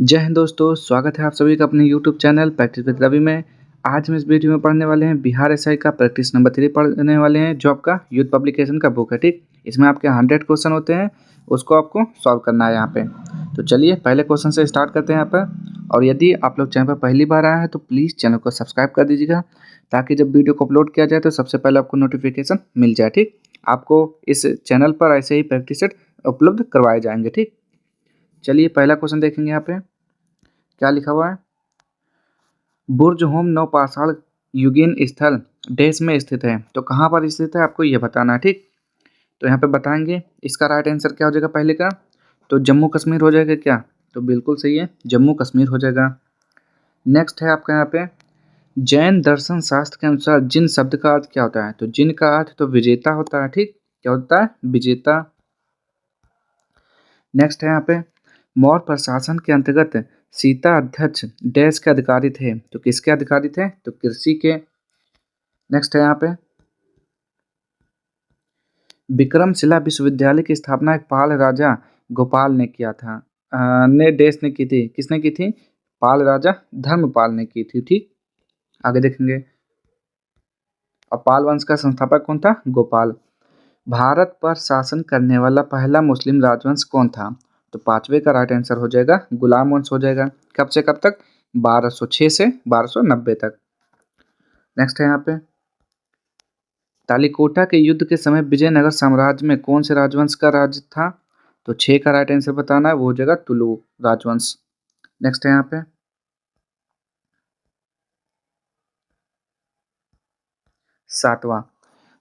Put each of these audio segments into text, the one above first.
जय हिंद दोस्तों, स्वागत है आप सभी का अपने YouTube channel practice with Ravi में। आज हम इस वीडियो में पढ़ने वाले हैं बिहार एसआई का प्रैक्टिस नंबर 3 पढ़ने वाले हैं जो आपका यूथ पब्लिकेशन का बुक है। ठीक, इसमें आपके 100 क्वेश्चन होते हैं, उसको आपको सॉल्व करना है यहाँ पे। तो चलिए पहले क्वेश्चन से स्टार्ट करते हैं यहाँ पर। और यदि आप लोग चैनल पर पहली बार आए हैं तो प्लीज़ चैनल को सब्सक्राइब कर दीजिएगा, ताकि जब वीडियो को अपलोड किया जाए तो सबसे पहले आपको नोटिफिकेशन मिल जाए। ठीक, आपको इस चैनल पर ऐसे ही प्रैक्टिस सेट उपलब्ध करवाए जाएंगे। ठीक, चलिए पहला क्वेश्चन देखेंगे यहाँ पे क्या लिखा हुआ है। बुर्ज होम नवपाषाण युगीन स्थल देश में स्थित है, तो कहाँ पर स्थित है आपको ये बताना है। ठीक, तो यहाँ पे बताएंगे इसका राइट आंसर क्या हो जाएगा। पहले का तो जम्मू कश्मीर हो जाएगा क्या, तो बिल्कुल सही है, जम्मू कश्मीर हो जाएगा। नेक्स्ट है आपका यहाँ पे जैन दर्शन शास्त्र के अनुसार जिन शब्द का अर्थ क्या होता है, तो जिन का अर्थ तो विजेता होता है। ठीक, क्या होता है, विजेता। नेक्स्ट है यहाँ पे मौर्य प्रशासन के अंतर्गत सीता अध्यक्ष डैश के अधिकारी थे, तो किसके अधिकारी थे, तो कृषि के। नेक्स्ट है यहाँ पे विक्रमशिला विश्वविद्यालय की स्थापना एक पाल राजा गोपाल ने किया था। ने डैश ने की थी, किसने की थी, पाल राजा धर्मपाल ने की थी। ठीक, आगे देखेंगे। और पाल वंश का संस्थापक कौन था, गोपाल। भारत पर शासन करने वाला पहला मुस्लिम राजवंश कौन था, तो पांचवे का राइट आंसर हो जाएगा गुलाम वंश हो जाएगा। कब से कब तक, 1206 से 1290 तक। नेक्स्ट है यहाँ पे तालिकोटा के युद्ध के समय विजयनगर साम्राज्य में कौन से राजवंश का राज था, तो 6 का राइट आंसर बताना है, वो हो जाएगा तुलु राजवंश। नेक्स्ट है यहाँ पे सातवां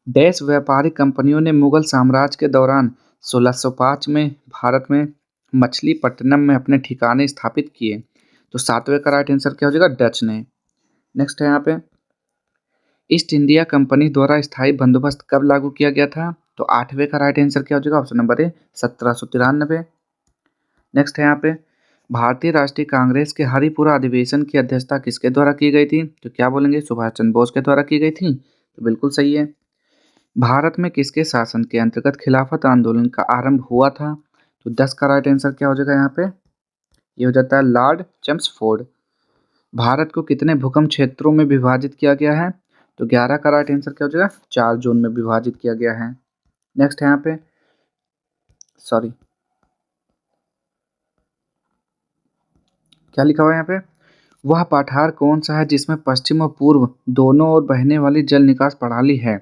डैश व्यापारिक कंपनियों ने मुगल साम्राज्य के दौरान 1605 में भारत में मछलीपट्टनम में अपने ठिकाने स्थापित किए, तो सातवें का राइट आंसर क्या हो जाएगा, डच ने। नेक्स्ट है यहाँ पे ईस्ट इंडिया कंपनी द्वारा स्थायी बंदोबस्त कब लागू किया गया था, तो आठवें का राइट आंसर क्या हो जाएगा, ऑप्शन नंबर ए 1793। नेक्स्ट है यहाँ पे भारतीय राष्ट्रीय कांग्रेस के हरिपुरा अधिवेशन की अध्यक्षता किसके द्वारा की गई थी, तो क्या बोलेंगे, सुभाष चंद्र बोस के द्वारा की गई थी, तो बिल्कुल सही है। भारत में किसके शासन के अंतर्गत खिलाफत आंदोलन का आरंभ हुआ था, तो 10 का राइट आंसर क्या हो जाएगा यहाँ पे, ये हो जाता है लॉर्ड चेम्सफोर्ड। भारत को कितने भूकंप क्षेत्रों में विभाजित किया गया है, तो 11 का राइट आंसर क्या हो जाएगा, 4 जोन में विभाजित किया गया है। नेक्स्ट है यहाँ पे क्या लिखा हुआ है यहाँ पे वह पठार कौन सा है जिसमें पश्चिम और पूर्व दोनों ओर बहने वाली जल निकास प्रणाली है,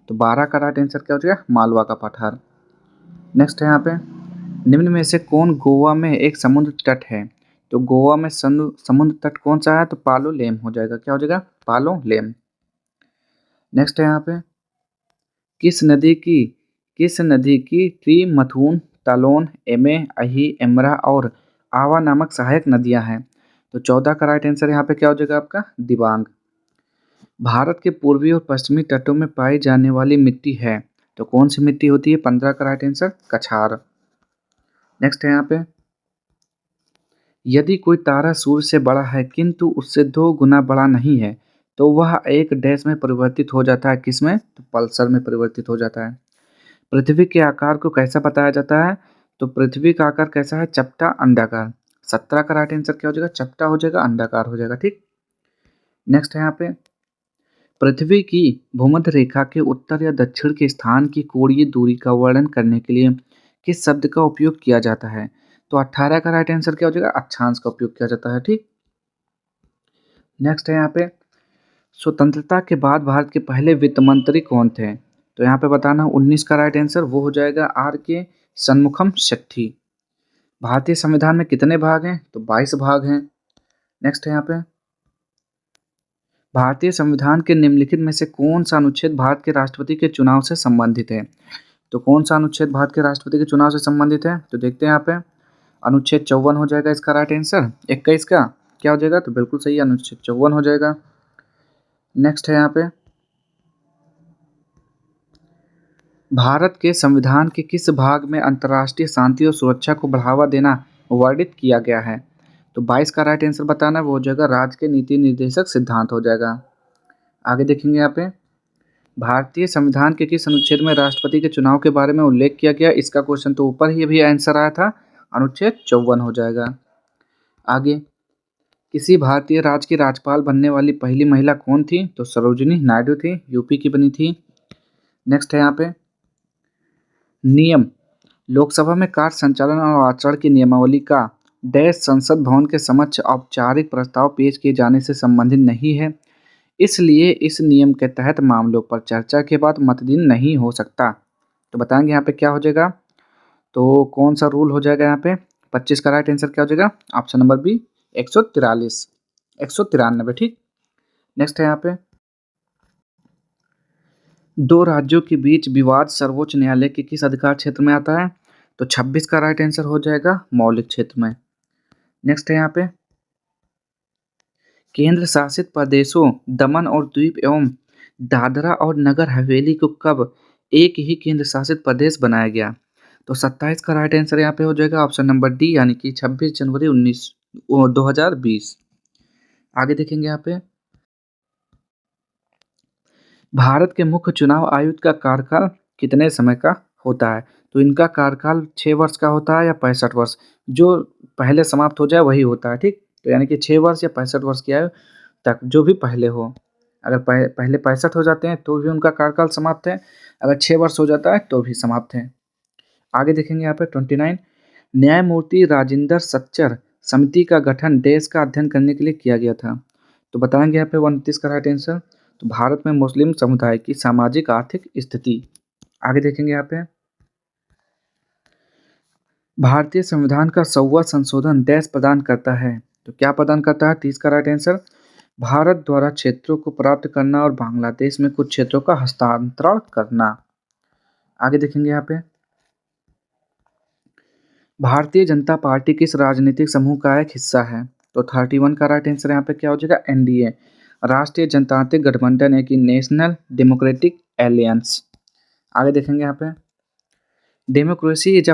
तो 12 का राइट आंसर क्या हो जाएगा, मालवा का पठार। नेक्स्ट है यहाँ पे निम्न में से कौन गोवा में एक समुद्र तट है, तो गोवा में समुद्र तट कौन सा है, तो पालो लेम हो जाएगा, क्या हो जाएगा, पालो लेम। नेक्स्ट है यहाँ पे किस नदी की त्रिमथुन तालोन एमे अही एमरा और आवा नामक सहायक नदियां हैं, तो 14 का राइट आंसर यहाँ पे क्या हो जाएगा आपका, दिबांग। भारत के पूर्वी और पश्चिमी तटों में पाई जाने वाली मिट्टी है, तो कौन सी मिट्टी होती है, 15 का राइट आंसर कछार। नेक्स्ट है यहाँ पे यदि कोई तारा सूर्य से बड़ा है किंतु उससे 2 गुना बड़ा नहीं है, तो वह एक डैश में परिवर्तित हो जाता है, किसमें, तो पल्सर में परिवर्तित हो जाता है। पृथ्वी के आकार को कैसा बताया जाता है, तो पृथ्वी का आकार कैसा है, चपटा अंडाकार। 17 का राइट आंसर क्या हो जाएगा, चपटा हो जाएगा, अंडाकार हो जाएगा। ठीक, नेक्स्ट है यहाँ पे पृथ्वी की भूमध्य रेखा के उत्तर या दक्षिण के स्थान की कोणीय दूरी का वर्णन करने के लिए किस शब्द का उपयोग किया जाता है, तो 18 का राइट आंसर क्या हो जाएगा, अक्षांश का उपयोग किया जाता है। ठीक, नेक्स्ट है यहाँ पे स्वतंत्रता के बाद भारत के पहले वित्त मंत्री कौन थे, तो यहाँ पे बताना 19 का राइट आंसर वो हो जाएगा आर के सन्मुखम शेट्टी। भारतीय संविधान में कितने भाग हैं, तो 22 भाग हैं। नेक्स्ट है यहाँ पे भारतीय संविधान के निम्नलिखित में से कौन सा अनुच्छेद भारत के राष्ट्रपति के चुनाव से संबंधित है, तो कौन सा अनुच्छेद भारत के राष्ट्रपति के चुनाव से संबंधित है, तो देखते हैं यहाँ पे अनुच्छेद 54 हो जाएगा इसका राइट आंसर। 21 का क्या हो जाएगा, तो बिल्कुल सही, अनुच्छेद 54 हो जाएगा। नेक्स्ट है यहाँ पे भारत के संविधान के किस भाग में अंतर्राष्ट्रीय शांति और सुरक्षा को बढ़ावा देना वर्णित किया गया है, तो 22 का राइट आंसर बताना, वो हो जाएगा राज्य के नीति निर्देशक सिद्धांत हो जाएगा। आगे देखेंगे यहाँ पे भारतीय संविधान के किस अनुच्छेद में राष्ट्रपति के चुनाव के बारे में उल्लेख किया गया, इसका क्वेश्चन तो ऊपर ही अभी आंसर आया था, अनुच्छेद 54 हो जाएगा। आगे, किसी भारतीय राज्य की राज्यपाल बनने वाली पहली महिला कौन थी? तो सरोजिनी नायडू थी, यूपी की बनी थी। नेक्स्ट है यहाँ पे नियम, लोकसभा में कार्य संचालन और आचरण की नियमावली का डैश संसद भवन के समक्ष औपचारिक प्रस्ताव पेश किए जाने से संबंधित नहीं है, इसलिए इस नियम के तहत मामलों पर चर्चा के बाद मतदान नहीं हो सकता। तो बताएंगे यहाँ पे क्या हो जाएगा, तो कौन सा रूल हो जाएगा यहाँ पे 25 का राइट आंसर क्या हो जाएगा? ऑप्शन नंबर बी 143 193, ठीक। नेक्स्ट है यहाँ पे दो राज्यों के बीच विवाद सर्वोच्च न्यायालय के किस अधिकार क्षेत्र में आता है? तो 26 का राइट आंसर हो जाएगा मौलिक क्षेत्र में। नेक्स्ट है यहाँ पे केंद्र शासित प्रदेशों दमन और द्वीप एवं दादरा और नगर हवेली को कब एक ही केंद्र शासित प्रदेश बनाया गया? तो 27 का राइट आंसर यहाँ पे हो जाएगा ऑप्शन नंबर डी, यानी कि 26 जनवरी 2020। आगे देखेंगे यहाँ पे भारत के मुख्य चुनाव आयुक्त का कार्यकाल कितने समय का होता है? तो इनका कार्यकाल 6 वर्ष का होता है या 65 वर्ष, जो पहले समाप्त हो जाए वही होता है, ठीक। तो यानी कि 6 वर्ष या 65 वर्ष की आयु तक, जो भी पहले हो। अगर पहले 65 हो जाते हैं तो भी उनका कार्यकाल समाप्त है, अगर 6 वर्ष हो जाता है तो भी समाप्त है। आगे देखेंगे यहाँ पे 29, न्यायमूर्ति राजिंदर सच्चर समिति का गठन देश का अध्ययन करने के लिए किया गया था। तो बताएंगे यहाँ पे 29 का राइट आंसर, तो भारत में मुस्लिम समुदाय की सामाजिक आर्थिक स्थिति। आगे देखेंगे यहाँ पे भारतीय संविधान का 100वां संशोधन देश प्रदान करता है, तो क्या प्रदान करता है? 30 का राइट आंसर, भारत द्वारा क्षेत्रों को प्राप्त करना और बांग्लादेश में कुछ क्षेत्रों का हस्तांतरण करना। आगे देखेंगे यहाँ पे भारतीय जनता पार्टी किस राजनीतिक समूह का एक हिस्सा है? तो 31 का राइट आंसर यहाँ पे क्या हो जाएगा? एनडीए, राष्ट्रीय जनतांत्रिक गठबंधन है कि नेशनल डेमोक्रेटिक एलियंस। आगे देखेंगे यहाँ पे डेमोक्रेसी इज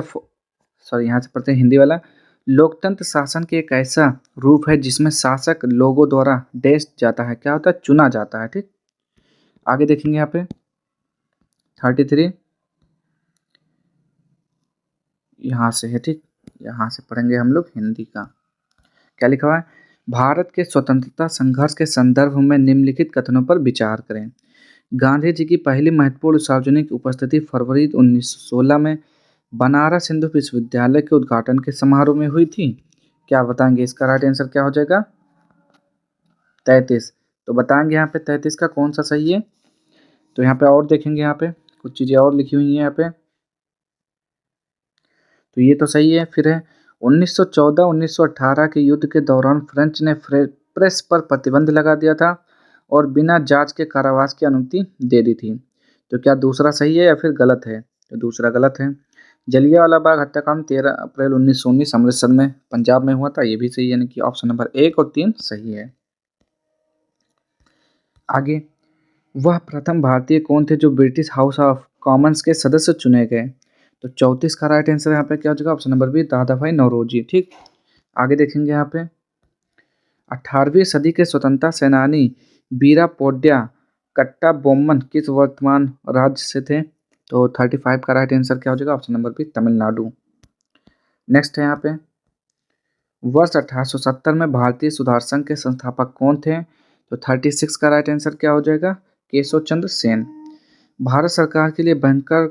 सॉरी यहाँ से पढ़ते हैं हिंदी वाला, लोकतंत्र शासन के एक ऐसा रूप है जिसमें शासक लोगों द्वारा देश जाता है, क्या होता है? चुना जाता है, ठीक। आगे देखेंगे यहाँ पे 33 यहाँ से है, ठीक। यहाँ से पढ़ेंगे हम लोग हिंदी का। क्या लिखा हुआ है? भारत के स्वतंत्रता संघर्ष के संदर्भ में निम्नलिखित कथनों पर विचार करें। गांधी जी की पहली महत्वपूर्ण सार्वजनिक उपस्थिति फरवरी 1916 में बनारस हिंदू विश्वविद्यालय के उद्घाटन के समारोह में हुई थी। क्या बताएंगे इसका राइट आंसर क्या हो जाएगा? 33। तो बताएंगे यहाँ पे 33 का कौन सा सही है? तो यहाँ पे और देखेंगे, यहाँ पे कुछ चीज़ें और लिखी हुई हैं यहाँ पे, तो ये तो सही है। फिर है 1914-1918 के युद्ध के दौरान फ्रेंच ने प्रेस पर प्रतिबंध लगा दिया था और बिना जांच के कारावास की अनुमति दे दी थी। तो क्या दूसरा सही है या फिर गलत है? तो दूसरा गलत है। जलियांवाला बाग हत्याकांड 13 अप्रैल 1919 अमृतसर में पंजाब में हुआ था, ये भी सही है, यानी कि ऑप्शन नंबर 1 और 3 सही है। आगे, वह प्रथम भारतीय कौन थे जो ब्रिटिश हाउस ऑफ कॉमन्स के सदस्य चुने गए? तो 34 का राइट आंसर यहाँ पे क्या हो जाएगा? ऑप्शन नंबर बी, दादा भाई नौरोजी, ठीक। आगे देखेंगे यहाँ पे 18वीं सदी के स्वतंत्रता सेनानी वीरापोड्या कट्टाबोम्मन किस वर्तमान राज्य से थे? तो 35 का राइट आंसर क्या हो जाएगा? Option number B, Tamil Nadu. Next है यहाँ पे वर्ष 1870 में भारतीय सुधार संघ के संस्थापक कौन थे? तो 36 का राइट आंसर क्या हो जाएगा? केशव चंद्र सेन। भारत सरकार के लिए बैंकर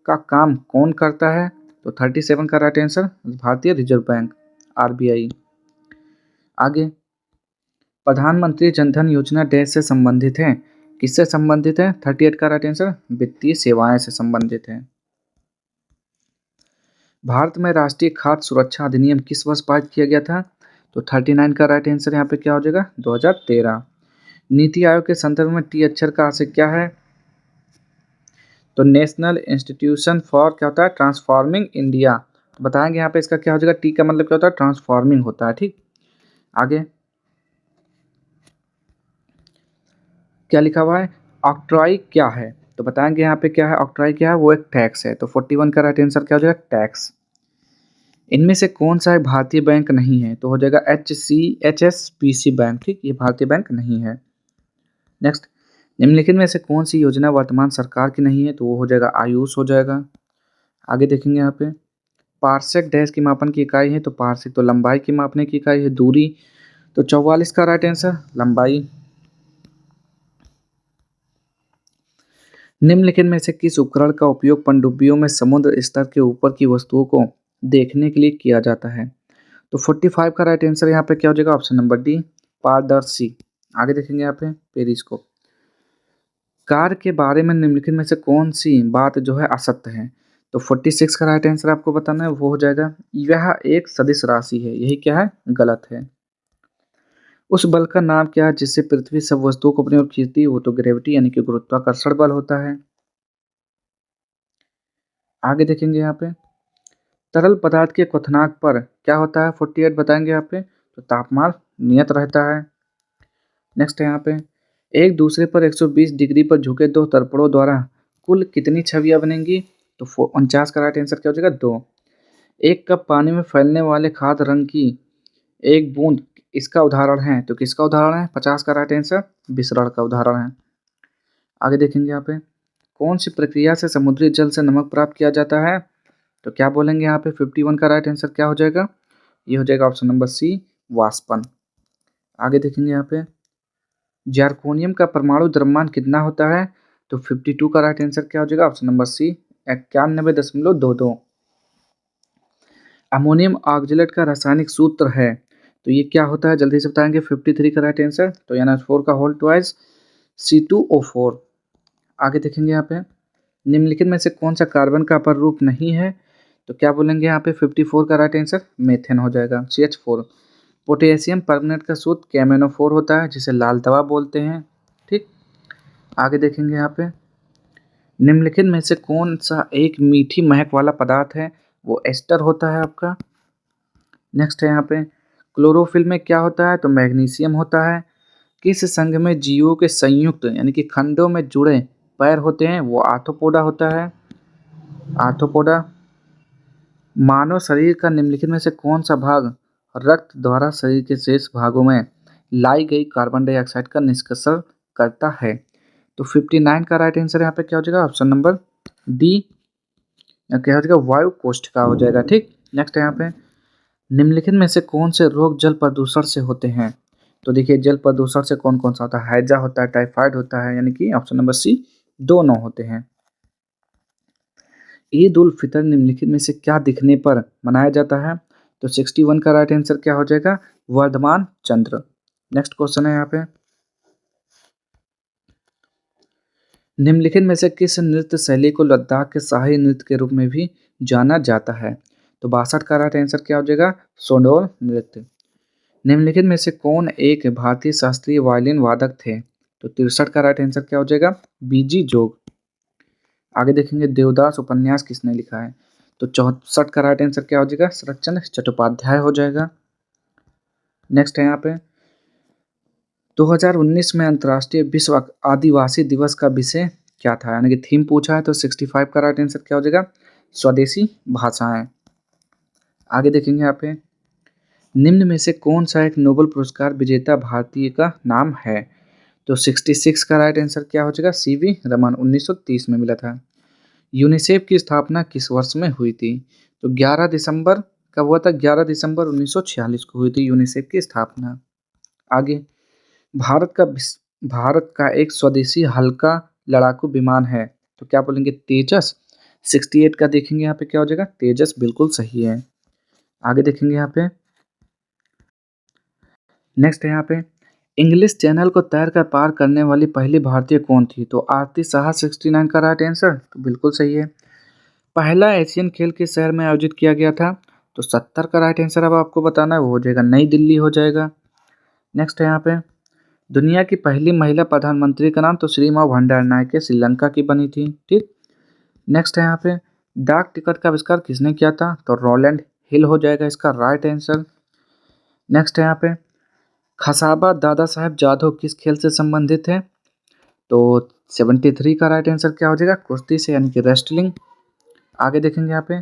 का काम कौन करता है? तो 37 का राइट आंसर भारतीय रिजर्व बैंक, आरबीआई। आगे, प्रधानमंत्री जनधन योजना देश से संबंधित है, किससे संबंधित है? 38 का राइट आंसर वित्तीय सेवाएं से संबंधित है। भारत में राष्ट्रीय खाद्य सुरक्षा अधिनियम किस वर्ष पारित किया गया था? तो 39 का राइट आंसर यहाँ पे क्या हो जाएगा? 2013। नीति आयोग के संदर्भ में टी अक्षर का आशय क्या है? तो नेशनल इंस्टीट्यूशन फॉर क्या होता है? Transforming India. तो बताएंगे यहाँ पे इसका क्या हो जाएगा? टी का मतलब क्या होता है? ट्रांसफॉर्मिंग होता है, ठीक। आगे क्या लिखा हुआ है? ऑक्ट्रॉय क्या है? तो बताएंगे यहाँ पे क्या है? ऑक्ट्रॉय क्या है? वो एक टैक्स है। तो 41 का राइट आंसर क्या हो जाएगा? टैक्स। इनमें से कौन सा एक भारतीय बैंक नहीं है? तो हो जाएगा HSBC बैंक, ठीक। ये भारतीय बैंक नहीं है। नेक्स्ट, निम्नलिखित में से कौन सी योजना वर्तमान सरकार की नहीं है? तो वो हो जाएगा आयुष हो जाएगा। आगे देखेंगे यहाँ पे पार्सेक डैश की मापन की इकाई है, तो पार्सेक तो लंबाई की मापने की इकाई है, दूरी। तो 44 का राइट आंसर लंबाई। निम्नलिखित में से किस उपकरण का उपयोग पनडुब्बियों में समुद्र स्तर के ऊपर की वस्तुओं को देखने के लिए किया जाता है? तो 45 का राइट आंसर यहाँ पे क्या हो जाएगा? ऑप्शन नंबर डी, पारदर्शी। आगे देखेंगे यहाँ पे पेरिस्कोप। कार के बारे में निम्नलिखित में से कौन सी बात जो है असत्य है? तो 46 का राइट आंसर आपको बताना है, वो हो जाएगा यह एक सदिश राशि है। यही क्या है? गलत है। उस बल का नाम क्या है जिससे पृथ्वी सब वस्तुओं को अपनी ओर खींचती है? वो तो ग्रेविटी यानी कि गुरुत्वाकर्षण बल होता है। आगे देखेंगे यहाँ पे तरल पदार्थ के क्वथनांक पर क्या होता है? 48 बताएंगे यहाँ पे। तो तापमान नियत रहता है। नेक्स्ट है यहाँ पे एक दूसरे पर 120 डिग्री पर झुके दो दर्पणों द्वारा कुल कितनी छवियां बनेंगी? तो 49 का राइट आंसर क्या हो जाएगा? 2। एक कप पानी में फैलने वाले खाद रंग की एक बूंद इसका उदाहरण है, तो किसका उदाहरण है? 50 का राइट आंसर विसरण का उदाहरण है। आगे देखेंगे यहाँ पे कौन सी प्रक्रिया से समुद्री जल से नमक प्राप्त किया जाता है? तो क्या बोलेंगे यहाँ पे? 51 का राइट आंसर क्या हो जाएगा? ये हो जाएगा ऑप्शन नंबर सी, वाष्पन। आगे देखेंगे यहाँ पे ज़िरकोनियम का परमाणु द्रव्यमान कितना होता है? तो 52 का राइट आंसर क्या हो जाएगा? Option number C, 91.22। Ammonium oxalate का रासायनिक सूत्र है, तो ये क्या होता है? जल्दी से बताएंगे। 53 का राइट आंसर तो NH4 का होल ट्वाइस C2O4। आगे देखेंगे यहाँ पे निम्नलिखित में से कौन सा कार्बन का अपर रूप नहीं है? तो क्या बोलेंगे यहाँ पे? 54 का राइट आंसर मेथेन हो जाएगा, CH4। पोटेशियम परमनेट का सूत्र KMnO4 होता है, जिसे लाल दवा बोलते हैं। ठीक। आगे देखेंगे यहाँ पे निम्नलिखित में से कौन सा एक मीठी महक वाला पदार्थ है? वो एस्टर होता है आपका। नेक्स्ट है यहाँ पे क्लोरोफिल में क्या होता है? तो मैग्नीशियम होता है। किस संघ में जीवों के संयुक्त यानी कि खंडों में जुड़े पैर होते हैं? वो आर्थ्रोपोडा होता है, आर्थ्रोपोडा। मानव शरीर का निम्नलिखित में से कौन सा भाग रक्त द्वारा शरीर के शेष भागों में लाई गई कार्बन डाइऑक्साइड का निष्कर्षण करता है? तो 59 का राइट आंसर यहाँ पे क्या हो जाएगा? ऑप्शन नंबर डी, क्या हो जाएगा? वायु कोष्ठिका हो जाएगा। ठीक। नेक्स्ट है यहाँ पे निम्नलिखित में से कौन से रोग जल प्रदूषण से होते हैं? तो देखिए जल प्रदूषण से कौन कौन सा होता है? हैजा होता है, टाइफाइड होता है, यानी कि ऑप्शन नंबर सी, दोनों होते हैं। ईद उल फितर निम्नलिखित में से क्या दिखने पर मनाया जाता है? तो 61 का राइट आंसर क्या हो जाएगा? वर्धमान चंद्र। नेक्स्ट क्वेश्चन है यहाँ पे निम्नलिखित में से किस नृत्य शैली को लद्दाख के शाही नृत्य के रूप में भी जाना जाता है? तो 62 का राइट आंसर क्या हो जाएगा? सोडोल नृत्य। निम्नलिखित में से कौन एक भारतीय शास्त्रीय वायलिन वादक थे? तो 63 का राइट आंसर क्या हो जाएगा? बीजी जोग। आगे देखेंगे देवदास उपन्यास किसने लिखा है? तो 64 का राइट आंसर क्या हो जाएगा? शरतचंद्र चट्टोपाध्याय हो जाएगा। नेक्स्ट है यहाँ पे 2019 में अंतर्राष्ट्रीय विश्व आदिवासी दिवस का विषय क्या था? यानी कि थीम पूछा है, तो 65 का राइट आंसर क्या हो जाएगा? स्वदेशी भाषाएं। आगे देखेंगे यहाँ पे निम्न में से कौन सा एक नोबेल पुरस्कार विजेता भारतीय का नाम है? तो 66 का राइट आंसर क्या हो जाएगा? CV रमन, 1930 में मिला था। यूनिसेफ की स्थापना किस वर्ष में हुई थी? तो 11 दिसंबर कब हुआ था? 11 दिसंबर 1946 को हुई थी यूनिसेफ की स्थापना। आगे भारत का एक स्वदेशी हल्का लड़ाकू विमान है, तो क्या बोलेंगे? तेजस। 68 का देखेंगे यहाँ पे क्या हो जाएगा? तेजस बिल्कुल सही है। आगे देखेंगे यहाँ पे नेक्स्ट है यहाँ पे इंग्लिश चैनल को तैर कर पार करने वाली पहली भारतीय कौन थी? तो आरती साहा। 69 का राइट आंसर तो बिल्कुल सही है। पहला एशियन खेल किस शहर में आयोजित किया गया था? तो 70 का राइट आंसर अब आपको बताना है, वो हो जाएगा नई दिल्ली हो जाएगा। नेक्स्ट है यहाँ पे दुनिया की पहली महिला प्रधानमंत्री का नाम? तो श्रीमा भंडारनायके श्रीलंका की बनी थी। ठीक। नेक्स्ट है यहाँ पे डाक टिकट का आविष्कार किसने किया था? तो रोलैंड हिल हो जाएगा इसका राइट आंसर। नेक्स्ट है यहाँ पे खसाबा दादा साहेब जाधव किस खेल से संबंधित है? तो 73 का राइट आंसर क्या हो जाएगा? कुश्ती से यानी कि रेस्टलिंग। आगे देखेंगे यहाँ पे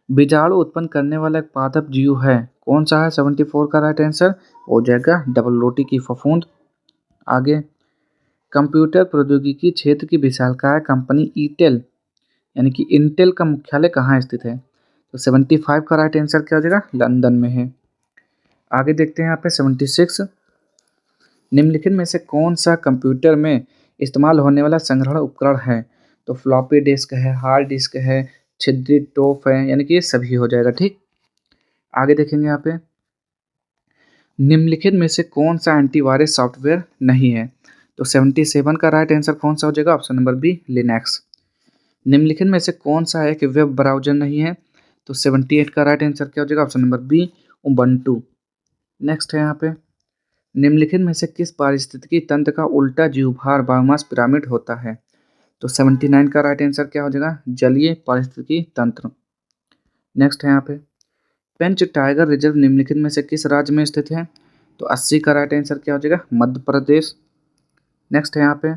बीजाणु उत्पन्न करने वाला एक पादप जीव है, कौन सा है? 74 का राइट आंसर हो जाएगा डबल रोटी की फफूंद। आगे कंप्यूटर प्रौद्योगिकी क्षेत्र की विशालकाय कंपनी ईटेल यानी कि इंटेल का मुख्यालय कहाँ स्थित है? तो 75 का राइट आंसर क्या हो जाएगा, लंदन में है। आगे देखते हैं यहाँ पे 76, निम्नलिखित में से कौन सा कंप्यूटर में इस्तेमाल होने वाला संग्रहण उपकरण है। तो फ्लॉपी डिस्क है, हार्ड डिस्क है, छिद्रित टॉप है, यानी कि ये सभी हो जाएगा। ठीक, आगे देखेंगे यहाँ पे निम्नलिखित में से कौन सा एंटीवायरस सॉफ्टवेयर नहीं है। तो 77 का राइट आंसर कौन सा हो जाएगा, ऑप्शन नंबर बी, लिनक्स। निम्नलिखित में से कौन सा एक वेब ब्राउजर नहीं है। तो 78 का राइट आंसर क्या हो जाएगा, option number B, Ubuntu. Next है यहाँ पे निम्नलिखित में से किस पारिस्थितिकी तंत्र का उल्टा जीवभार बायोमास पिरामिड होता है। तो 79 का राइट आंसर क्या हो जाएगा, जलीय पारिस्थितिकी तंत्र। नेक्स्ट है यहाँ पे पेंच टाइगर रिजर्व निम्नलिखित में से किस राज्य में स्थित है। तो 80 का राइट आंसर क्या हो जाएगा, मध्य प्रदेश। नेक्स्ट है यहाँ पे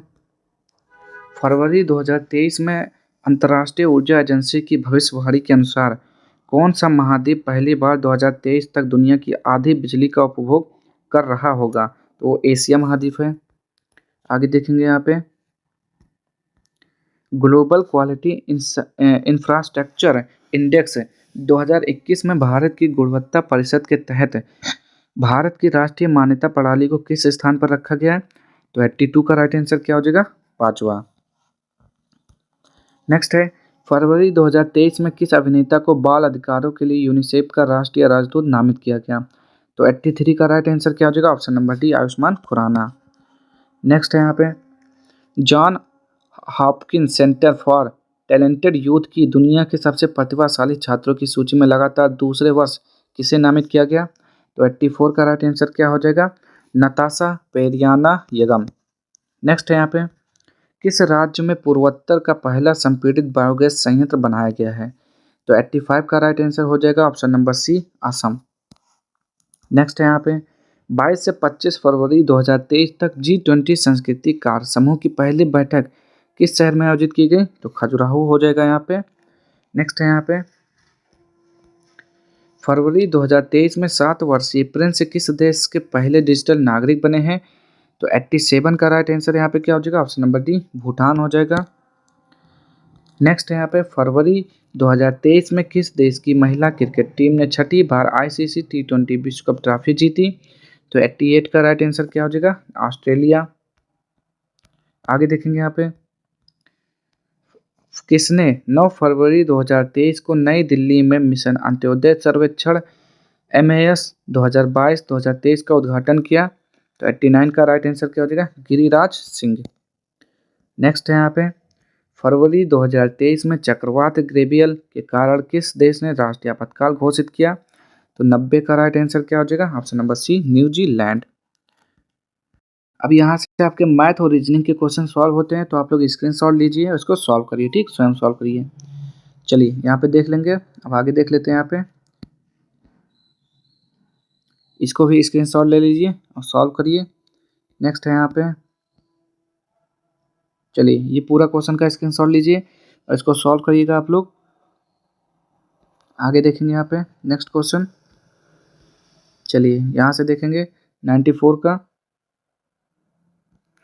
फरवरी 2023 में अंतर्राष्ट्रीय ऊर्जा एजेंसी की भविष्यवाणी के अनुसार कौन सा महाद्वीप पहली बार 2023 तक दुनिया की आधी बिजली का उपभोग कर रहा होगा। तो वो एशिया महाद्वीप है। आगे देखेंगे यहाँ पे ग्लोबल क्वालिटी इंफ्रास्ट्रक्चर इंडेक्स 2021 में भारत की गुणवत्ता परिषद के तहत भारत की राष्ट्रीय मान्यता प्रणाली को किस स्थान पर रखा गया है। तो 82 का राइट आंसर क्या हो जाएगा, 5वां। नेक्स्ट है फरवरी 2023 में किस अभिनेता को बाल अधिकारों के लिए यूनिसेफ का राष्ट्रीय राजदूत नामित किया गया। तो 83 का राइट आंसर क्या हो जाएगा, option number D, Ayushmann Khurrana. Next है यहाँ पे John Hopkins Center for Talented Youth की दुनिया के सबसे प्रतिभाशाली छात्रों की सूची में लगातार दूसरे वर्ष किसे नामित किया गया। तो 84 का राइट आंसर क्या हो जाएगा, नताशा पेरियाना यगम। नेक्स्ट है यहाँ पे किस राज्य में पूर्वोत्तर का पहला संपीड़ित बायोगैस संयंत्र बनाया गया है। तो 85 का राइट आंसर हो जाएगा, option number C, Assam. Next है यहाँ पे 22 से 25 फरवरी 2023 तक G20 संस्कृति कार्य समूह की पहली बैठक किस शहर में आयोजित की गई। तो खजुराहो हो जाएगा यहाँ पे। नेक्स्ट है यहाँ पे फरवरी 2023 में 7 वर्षीय प्रिंस किस देश के पहले डिजिटल नागरिक बने हैं। तो 87 का राइट आंसर यहाँ पे क्या हो जाएगा, ऑप्शन नंबर डी, भूटान हो जाएगा। नेक्स्ट है यहाँ पे फरवरी 2023 में किस देश की महिला क्रिकेट टीम ने छठी बार ICC T20 विश्व कप ट्रॉफी जीती। तो 88 का राइट आंसर क्या हो जाएगा, ऑस्ट्रेलिया। आगे देखेंगे यहाँ पे किसने 9 फरवरी 2023 को नई दिल्ली में मिशन अंत्योदय सर्वेक्षण MAS 2022-2023 का उद्घाटन किया। तो 89 का राइट आंसर क्या हो जाएगा, गिरिराज सिंह। नेक्स्ट है यहाँ पे फरवरी 2023 में चक्रवात ग्रेबियल के कारण किस देश ने राष्ट्रीय आपातकाल घोषित किया। तो 90 का राइट आंसर क्या हो जाएगा, ऑप्शन नंबर सी, न्यूजीलैंड। अब यहाँ से आपके मैथ और रीजनिंग के क्वेश्चन सॉल्व होते हैं, तो आप लोग स्क्रीनशॉट लीजिए और इसको सॉल्व करिए। ठीक, स्वयं सॉल्व करिए। चलिए यहाँ पे देख लेंगे, अब आगे देख लेते हैं। यहाँ पे इसको भी स्क्रीनशॉट ले लीजिए और सॉल्व करिए। नेक्स्ट है यहाँ पे चलिए ये पूरा क्वेश्चन का स्क्रीनशॉट लीजिए और इसको सॉल्व करिएगा आप लोग। आगे देखेंगे यहाँ पे नेक्स्ट क्वेश्चन। चलिए यहाँ से देखेंगे 94 का।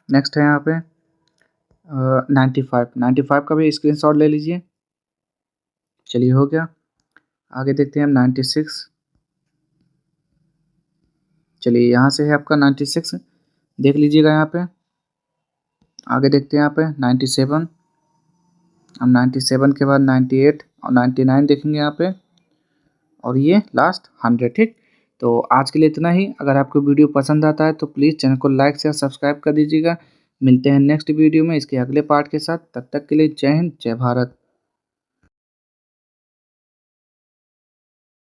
नेक्स्ट है यहाँ पे 95 का भी स्क्रीनशॉट ले लीजिए। चलिए हो गया। आगे देखते हैं हम 96। चलिए यहाँ से है आपका 96, देख लीजिएगा यहाँ पे। आगे देखते हैं यहाँ पे 97, हम 97 के बाद 98 और 99 देखेंगे यहाँ पे, और ये लास्ट 100। ठीक, तो आज के लिए इतना ही। अगर आपको वीडियो पसंद आता है तो प्लीज़ चैनल को लाइक शेयर सब्सक्राइब कर दीजिएगा। मिलते हैं नेक्स्ट वीडियो में इसके अगले पार्ट के साथ। तब तक के लिए जय हिंद, जय भारत।